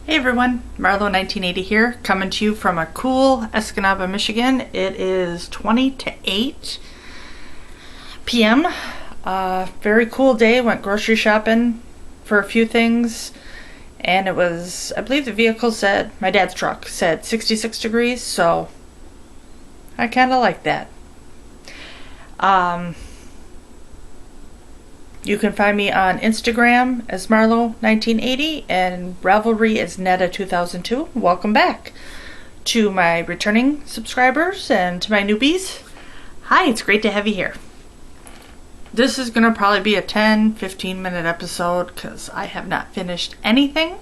Hey everyone, Marlo 1980 here, coming to you from a cool Escanaba, Michigan. It is 20 to 8 p.m. Very cool day. Went grocery shopping for a few things, and it was, I believe the vehicle said, my dad's truck said 66 degrees, so I kind of like that. You can find me on Instagram as Marlo1980 and Ravelry as Netta2002. Welcome back to my returning subscribers and to my newbies. Hi, it's great to have you here. This is going to probably be a 10-15 minute episode because I have not finished anything.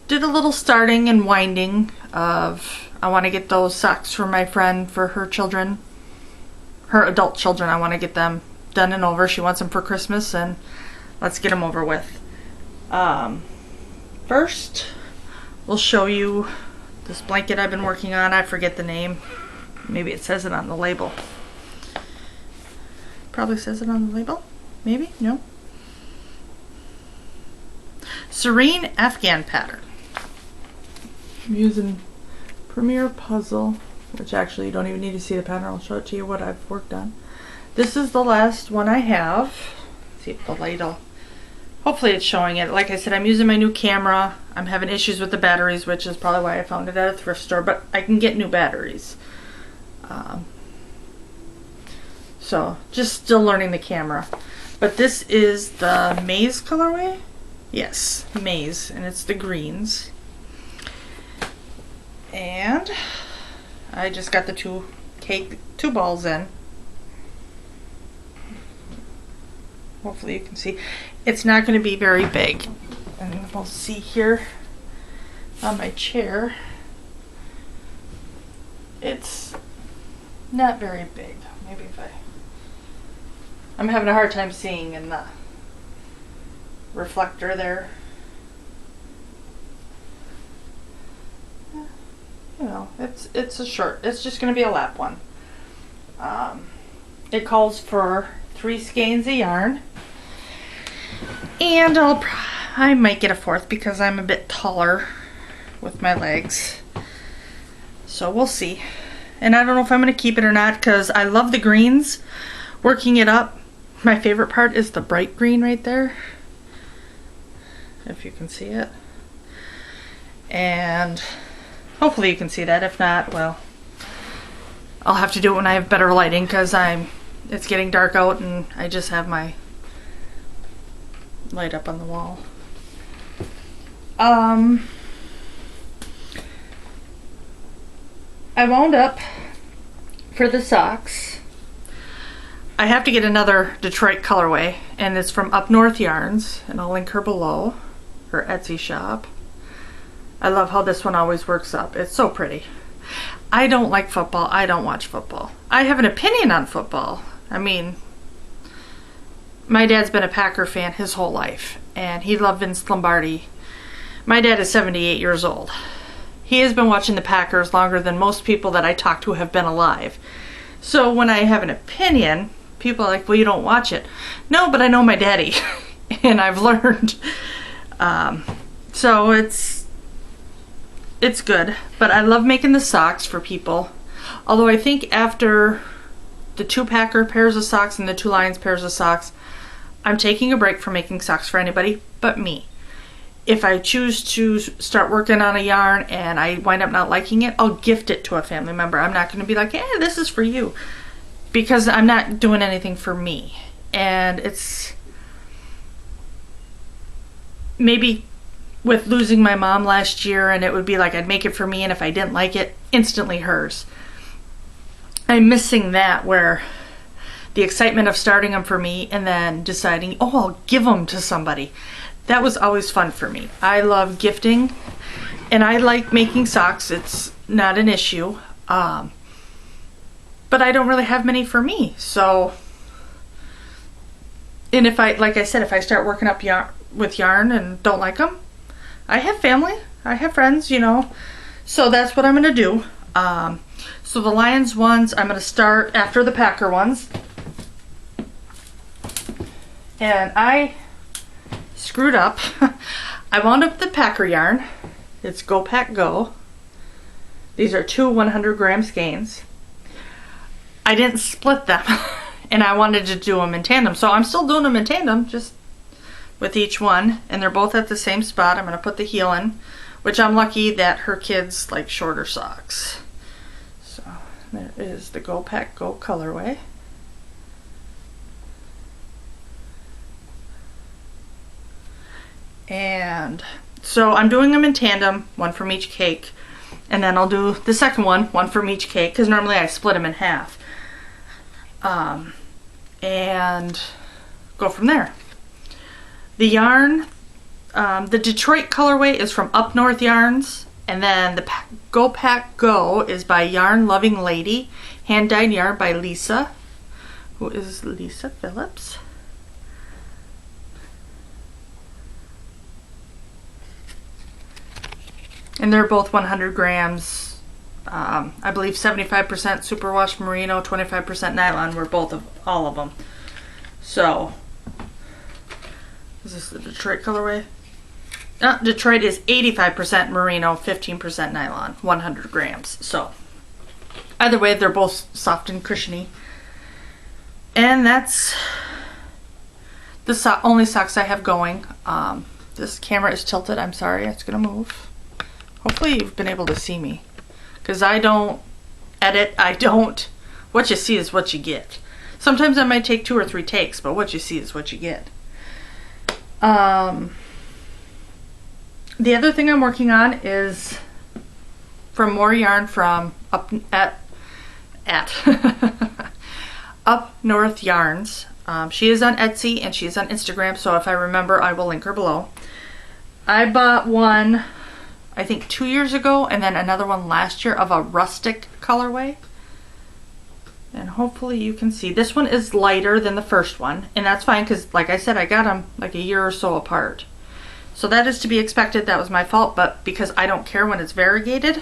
Did a little starting and winding of, I want to get those socks for my friend for her children, her adult children. I want to get them done and over. She wants them for Christmas, and let's get them over with. First, we'll show you this blanket I've been working on. I forget the name. Maybe it says it on the label. Probably says it on the label. Maybe? No. Serene Afghan pattern. I'm using Premier Puzzle, which actually you don't even need to see the pattern. I'll show it to you what I've worked on. This is the last one I have. Let's see if the light will, hopefully it's showing it. Like I said, I'm using my new camera. I'm having issues with the batteries, which is probably why I found it at a thrift store, but I can get new batteries. So just still learning the camera. But this is the maize colorway. Yes, maize, and it's the greens. And I just got the two balls in. Hopefully you can see. It's not going to be very big. And we'll see here on my chair. It's not very big. Maybe if I'm having a hard time seeing in the reflector there. You know, it's a short. It's just going to be a lap one. It calls for 3 skeins of yarn, and I might get a 4th because I'm a bit taller with my legs, so we'll see. And I don't know if I'm going to keep it or not because I love the greens, working it up. My favorite part is the bright green right there, if you can see it, and hopefully you can see that. If not, well, I'll have to do it when I have better lighting because it's getting dark out and I just have my light up on the wall. I wound up for the socks. I have to get another Detroit colorway, and it's from Up North Yarns, and I'll link her below, her Etsy shop. I love how this one always works up. It's so pretty. I don't like football. I don't watch football. I have an opinion on football. I mean, my dad's been a Packer fan his whole life, and he loved Vince Lombardi. My dad is 78 years old. He has been watching the Packers longer than most people that I talk to have been alive. So when I have an opinion, people are like, well, you don't watch it. No, but I know my daddy, and I've learned. So it's good, but I love making the socks for people. Although I think after the 2 Packer pairs of socks and the 2 Lions pairs of socks, I'm taking a break from making socks for anybody but me. If I choose to start working on a yarn and I wind up not liking it, I'll gift it to a family member. I'm not going to be like, hey, this is for you, because I'm not doing anything for me. And it's maybe with losing my mom last year, and it would be like I'd make it for me, and if I didn't like it, instantly hers. I'm missing that, where the excitement of starting them for me and then deciding, oh, I'll give them to somebody. That was always fun for me. I love gifting, and I like making socks. It's not an issue. But I don't really have many for me. So, and if I, like I said, if I start working up with yarn and don't like them, I have family, I have friends, you know, so that's what I'm going to do. So the Lions ones, I'm going to start after the Packer ones. And I screwed up. I wound up the packer yarn. It's Go Pack Go. These are two 100 gram skeins. I didn't split them and I wanted to do them in tandem. So I'm still doing them in tandem, just with each one. And they're both at the same spot. I'm going to put the heel in, which I'm lucky that her kids like shorter socks. So there is the Go Pack Go colorway. And so I'm doing them in tandem, one from each cake. And then I'll do the second one from each cake, because normally I split them in half. And go from there. The yarn, the Detroit colorway is from Up North Yarns. And then the Go Pack Go is by Yarn Loving Lady. Hand dyed yarn by Lisa, who is Lisa Phillips. And they're both 100 grams. I believe 75% superwash merino, 25% nylon were both of all of them. So, is this the Detroit colorway? Detroit is 85% merino, 15% nylon, 100 grams. So, either way, they're both soft and cushiony. And that's the only socks I have going. This camera is tilted. I'm sorry, it's gonna move. Hopefully you've been able to see me, because I don't edit. What you see is what you get. Sometimes I might take 2 or 3 takes, but what you see is what you get. The other thing I'm working on is from more yarn from Up North Yarns. She is on Etsy and she's on Instagram, so if I remember I will link her below. I bought one I think 2 years ago, and then another one last year of a rustic colorway. And hopefully you can see. This one is lighter than the first one, and that's fine because, like I said, I got them like a year or so apart. So that is to be expected. That was my fault, but because I don't care when it's variegated.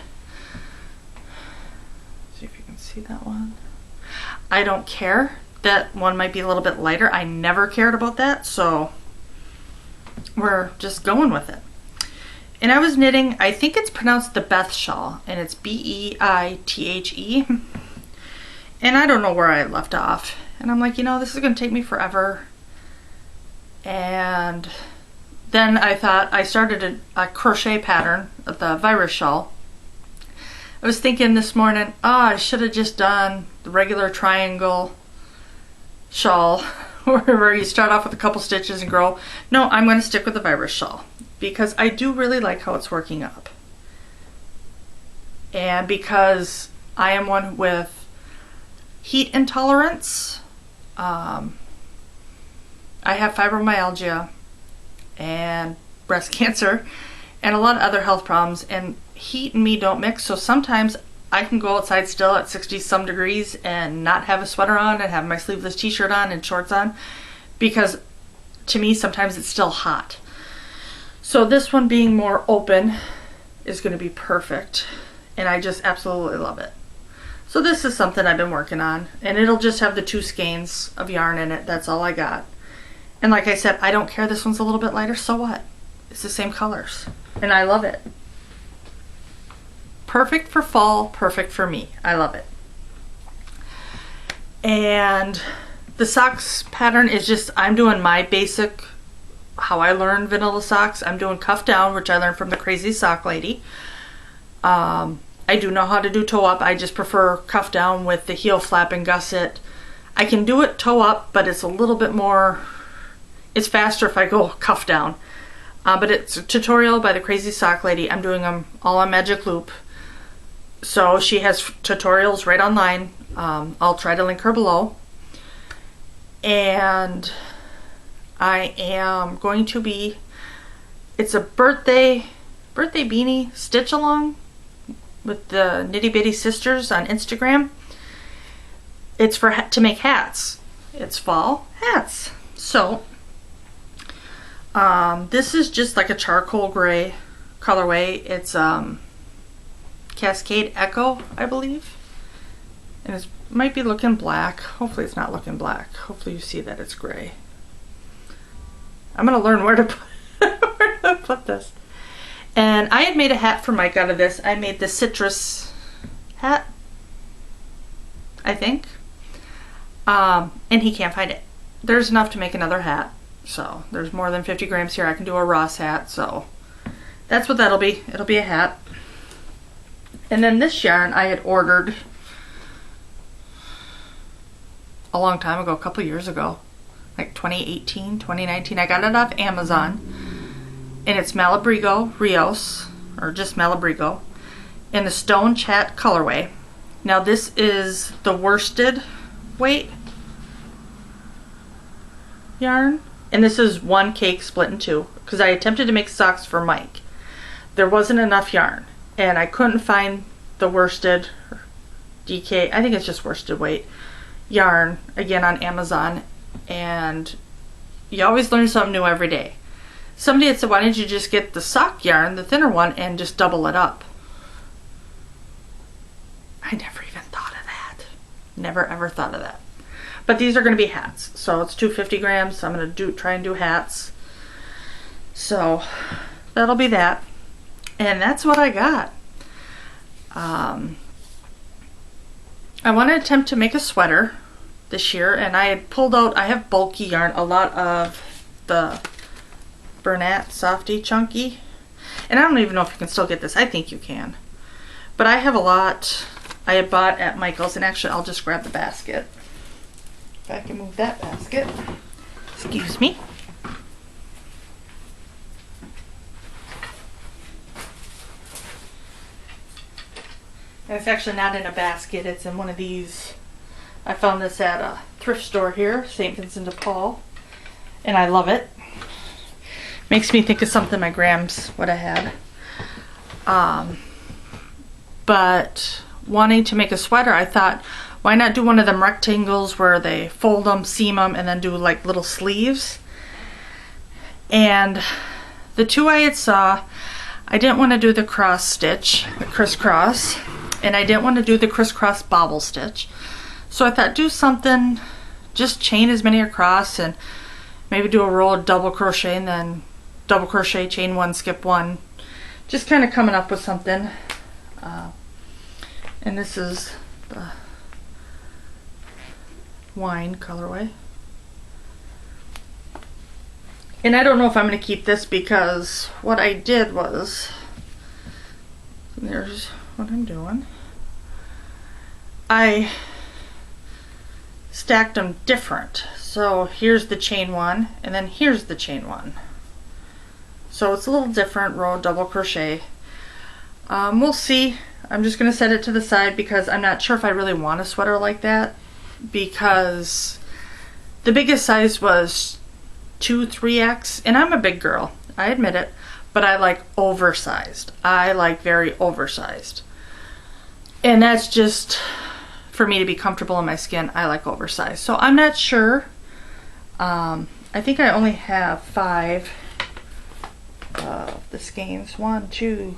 See if you can see that one. I don't care. That one might be a little bit lighter. I never cared about that, so we're just going with it. And I was knitting, I think it's pronounced the Beth shawl, and it's B-E-I-T-H-E. And I don't know where I left off. And I'm like, you know, this is going to take me forever. And then I thought, I started a crochet pattern of the virus shawl. I was thinking this morning, I should have just done the regular triangle shawl, where you start off with a couple stitches and grow. No, I'm going to stick with the virus shawl, because I do really like how it's working up. And because I am one with heat intolerance, I have fibromyalgia and breast cancer and a lot of other health problems, and heat and me don't mix, so sometimes I can go outside still at 60 some degrees and not have a sweater on and have my sleeveless t-shirt on and shorts on, because to me sometimes it's still hot. So this one being more open is going to be perfect, and I just absolutely love it. So this is something I've been working on, and it'll just have the 2 skeins of yarn in it. That's all I got. And like I said, I don't care this one's a little bit lighter, so what? It's the same colors, and I love it. Perfect for fall, perfect for me. I love it. And the socks pattern is just, I'm doing my basic, how I learned vanilla socks. I'm doing cuff down, which I learned from the Crazy Sock Lady. I do know how to do toe up. I just prefer cuff down with the heel flap and gusset. I can do it toe up, but it's a little bit more, it's faster if I go cuff down. But it's a tutorial by the Crazy Sock Lady. I'm doing them all on Magic Loop. So she has tutorials right online. I'll try to link her below. And I am going to be, it's a birthday beanie stitch along with the Nitty Bitty Sisters on Instagram. It's for to make hats. It's fall hats. So this is just like a charcoal gray colorway. It's Cascade Echo, I believe. And it might be looking black. Hopefully it's not looking black. Hopefully you see that it's gray. I'm gonna learn where to put clip this. And I had made a hat for Mike out of this. I made the citrus hat, I think. And he can't find it. There's enough to make another hat. So there's more than 50 grams here. I can do a Ross hat. So that's what that'll be. It'll be a hat. And then this yarn I had ordered a long time ago, a couple years ago. Like 2018, 2019. I got it off Amazon. And it's Malabrigo Rios, or just Malabrigo, in the Stone Chat colorway. Now this is the worsted weight yarn, and this is one cake split in two, because I attempted to make socks for Mike. There wasn't enough yarn, and I couldn't find the worsted DK, I think it's just worsted weight yarn, again on Amazon, and you always learn something new every day. Somebody had said, why didn't you just get the sock yarn, the thinner one, and just double it up? I never even thought of that. Never ever thought of that. But these are going to be hats. So it's 250 grams. So I'm going to try and do hats. So that'll be that. And that's what I got. I want to attempt to make a sweater this year. And I had pulled out, I have bulky yarn, a lot of the Bernat Softy Chunky, and I don't even know if you can still get this. I think you can, but I have a lot I had bought at Michael's, and actually I'll just grab the basket if I can move that basket. Excuse me. And it's actually not in a basket, it's in one of these. I found this at a thrift store here, St. Vincent de Paul, and I love it. Makes me think of something my grams would have had. But wanting to make a sweater, I thought, why not do one of them rectangles where they fold them, seam them, and then do like little sleeves? And the two I had saw, I didn't want to do the cross stitch, the crisscross, and I didn't want to do the crisscross bobble stitch. So I thought, do something, just chain as many across, and maybe do a row of double crochet, and then double crochet, chain one, skip one, just kind of coming up with something. And this is the wine colorway, and I don't know if I'm going to keep this, because what I did was, there's what I'm doing, I stacked them different. So here's the chain one, and then here's the chain one. So it's a little different, row double crochet. We'll see. I'm just going to set it to the side, because I'm not sure if I really want a sweater like that, because the biggest size was 2-3X, and I'm a big girl, I admit it, but I like oversized. I like very oversized. And that's just for me to be comfortable in my skin. I like oversized. So I'm not sure. I think I only have 5 of the skeins. 1, 2,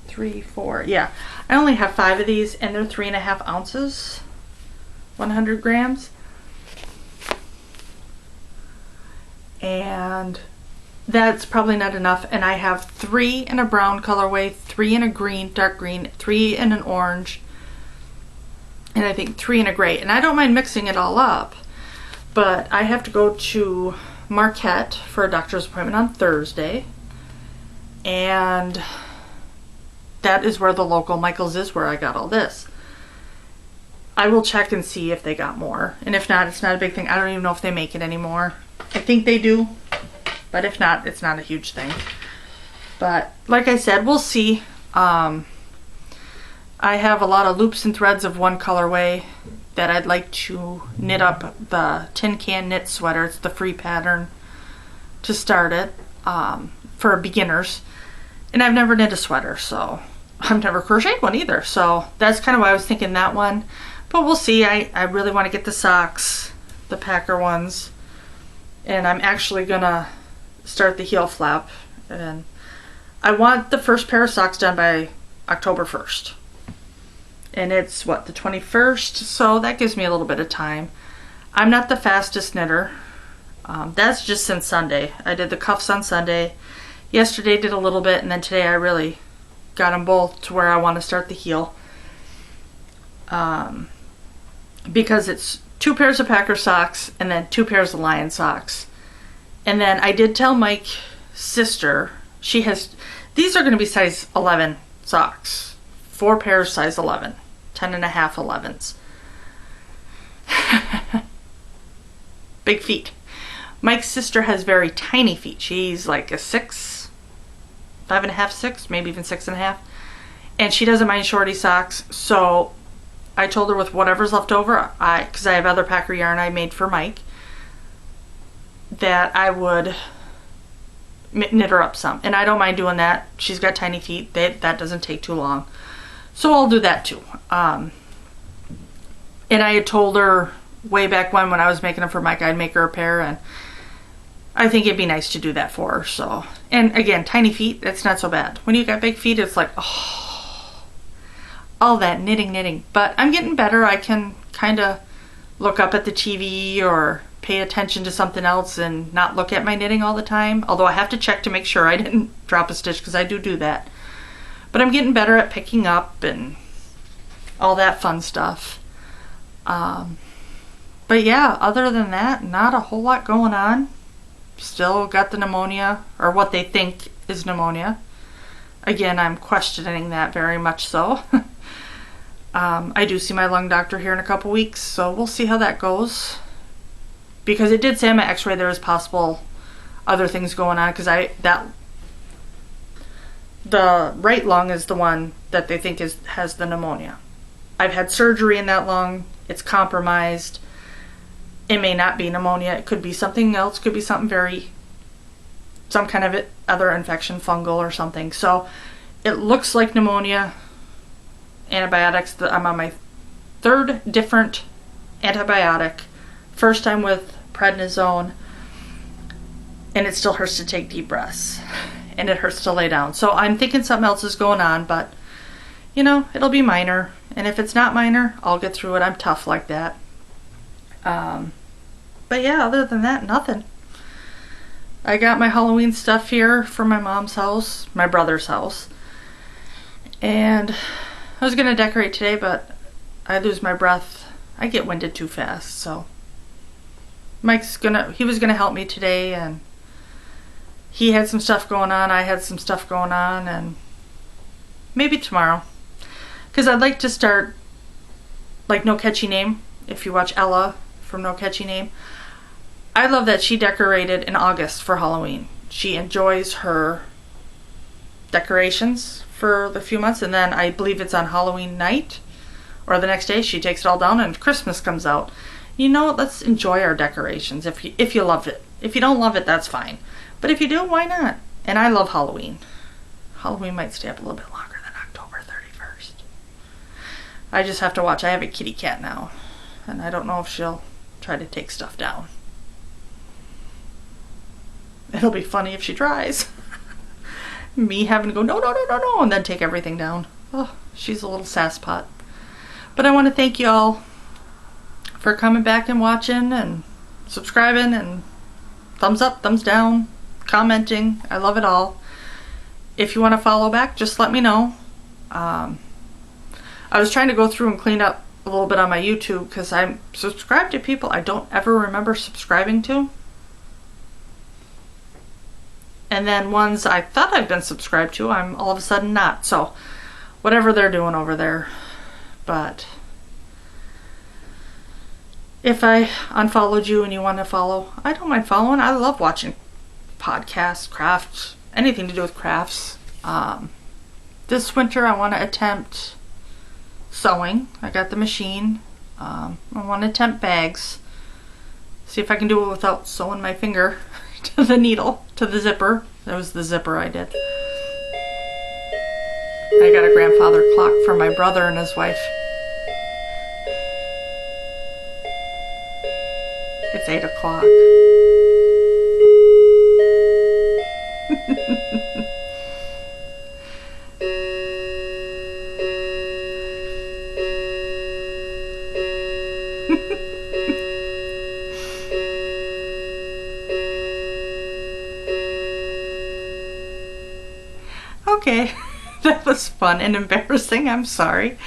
3, 4. Yeah, I only have 5 of these, and they're 3.5 ounces, 100 grams. And that's probably not enough. And I have 3 in a brown colorway, 3 in a green, dark green, 3 in an orange, and I think 3 in a gray. And I don't mind mixing it all up, but I have to go to Marquette for a doctor's appointment on Thursday, and that is where the local Michael's is, where I got all this. I will check and see if they got more, and if not, it's not a big thing. I don't even know if they make it anymore. I think they do, but if not, it's not a huge thing. But like I said, we'll see. I have a lot of loops and threads of one colorway that I'd like to knit up the Tin Can Knit sweater. It's the free pattern to start it, for beginners. And I've never knit a sweater, so I've never crocheted one either. So that's kind of why I was thinking that one. But we'll see. I really want to get the socks, the Packer ones. And I'm actually gonna start the heel flap. And I want the first pair of socks done by October 1st. And it's what, the 21st? So that gives me a little bit of time. I'm not the fastest knitter. That's just since Sunday. I did the cuffs on Sunday, Yesterday did a little bit, and then today I really got them both to where I want to start the heel. Because it's 2 pairs of Packer socks and then 2 pairs of Lion socks. And then I did tell Mike's sister, these are going to be size 11 socks. 4 pairs size 11. 10 and a half 11s. Big feet. Mike's sister has very tiny feet. She's like a 6, 5.5, 6, maybe even 6.5. And she doesn't mind shorty socks. So I told her with whatever's left over, because I have other Packer yarn I made for Mike, that I would knit her up some. And I don't mind doing that. She's got tiny feet. That doesn't take too long. So I'll do that too. And I had told her way back when I was making them for Mike, I'd make her a pair, and I think it'd be nice to do that for her. So, and again, tiny feet, it's not so bad. When you got big feet, it's like, oh, all that knitting. But I'm getting better. I can kind of look up at the TV or pay attention to something else and not look at my knitting all the time. Although I have to check to make sure I didn't drop a stitch, because I do that. But I'm getting better at picking up and all that fun stuff. But yeah, other than that, not a whole lot going on. Still got the pneumonia, or what they think is pneumonia. Again, I'm questioning that very much so. I do see my lung doctor here in a couple weeks, so we'll see how that goes. Because it did say on my x-ray there was possible other things going on, because the right lung is the one that they think has the pneumonia. I've had surgery in that lung. It's compromised. It may not be pneumonia. It could be something else. Could be some kind of other infection, fungal or something. So it looks like pneumonia. Antibiotics. I'm on my 3rd different antibiotic. First time with prednisone. And it still hurts to take deep breaths. And it hurts to lay down. So I'm thinking something else is going on, but you know, it'll be minor. And if it's not minor, I'll get through it. I'm tough like that. But yeah, other than that, nothing. I got my Halloween stuff here from my mom's house, my brother's house. And I was going to decorate today, but I lose my breath. I get winded too fast, so he was gonna help me today, and he had some stuff going on, I had some stuff going on, and maybe tomorrow. Because I'd like to start, like No Catchy Name, if you watch Ella from No Catchy Name. I love that she decorated in August for Halloween. She enjoys her decorations for the few months, and then I believe it's on Halloween night, or the next day she takes it all down and Christmas comes out. You know, let's enjoy our decorations if you love it. If you don't love it, that's fine. But if you do, why not? And I love Halloween. Halloween might stay up a little bit longer than October 31st. I just have to watch. I have a kitty cat now, and I don't know if she'll try to take stuff down. It'll be funny if she tries. Me having to go, no, and then take everything down. Oh, she's a little sasspot. But I want to thank you all for coming back and watching and subscribing and thumbs up, thumbs down, commenting. I love it all. If you want to follow back, just let me know. I was trying to go through and clean up a little bit on my YouTube, because I'm subscribed to people I don't ever remember subscribing to. And then ones I thought I've been subscribed to, I'm all of a sudden not. So whatever they're doing over there. But if I unfollowed you and you want to follow, I don't mind following. I love watching podcasts, crafts, anything to do with crafts. This winter I want to attempt sewing. I got the machine. I want to attempt bags. See if I can do it without sewing my finger to the needle, to the zipper. That was the zipper I did. I got a grandfather clock from my brother and his wife. It's 8 o'clock. Okay. That was fun and embarrassing. I'm sorry.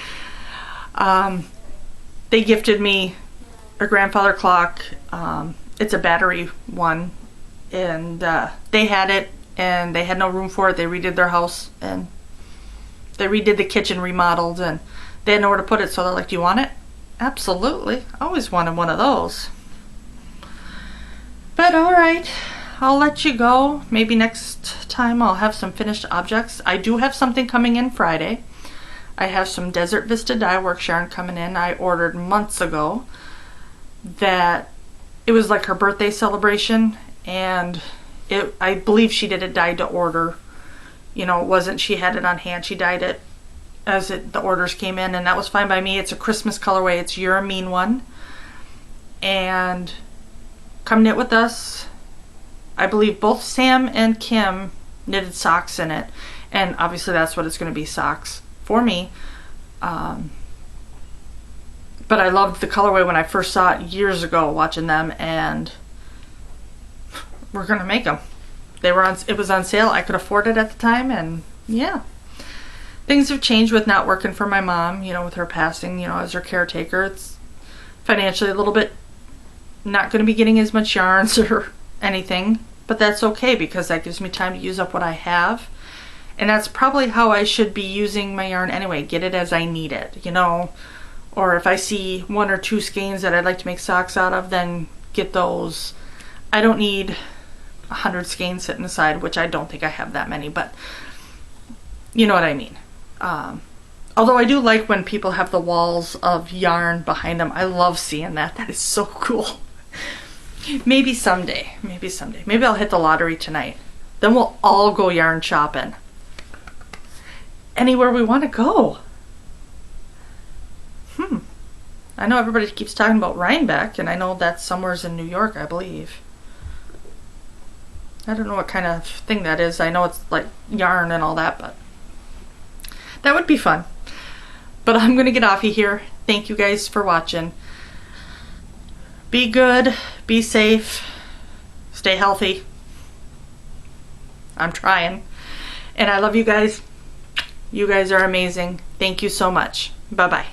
They gifted me a grandfather clock. It's a battery one, and they had it and they had no room for it. They redid their house and they redid the kitchen, remodeled, and they had nowhere to put it, so they're like, do you want it? Absolutely. I always wanted one of those. But alright, I'll let you go. Maybe next time I'll have some finished objects. I do have something coming in Friday. I have some Desert Vista dye work yarn coming in. I ordered months ago that it was like her birthday celebration, and I believe she did it dyed to order. You know, it wasn't she had it on hand. She dyed it as the orders came in, and that was fine by me. It's a Christmas colorway. It's You're a Mean One. And come knit with us. I believe both Sam and Kim knitted socks in it, and obviously that's what it's going to be, socks for me. But I loved the colorway when I first saw it years ago watching them, and we're gonna make them. It was on sale. I could afford it at the time, and yeah. Things have changed with not working for my mom, you know, with her passing, you know, as her caretaker. It's financially a little bit not going to be getting as much yarns or anything, but that's okay because that gives me time to use up what I have. And that's probably how I should be using my yarn anyway. Get it as I need it, you know. Or if I see 1 or 2 skeins that I'd like to make socks out of, then get those. I don't need 100 skeins sitting aside, which I don't think I have that many, but you know what I mean. Although I do like when people have the walls of yarn behind them. I love seeing that. That is so cool. Maybe someday. Maybe someday. Maybe I'll hit the lottery tonight. Then we'll all go yarn shopping. Anywhere we want to go. I know everybody keeps talking about Rhinebeck, and I know that's somewhere's in New York, I believe. I don't know what kind of thing that is. I know it's like yarn and all that, but that would be fun. But I'm going to get off of here. Thank you guys for watching. Be good, be safe, stay healthy. I'm trying. And I love you guys. You guys are amazing. Thank you so much. Bye-bye.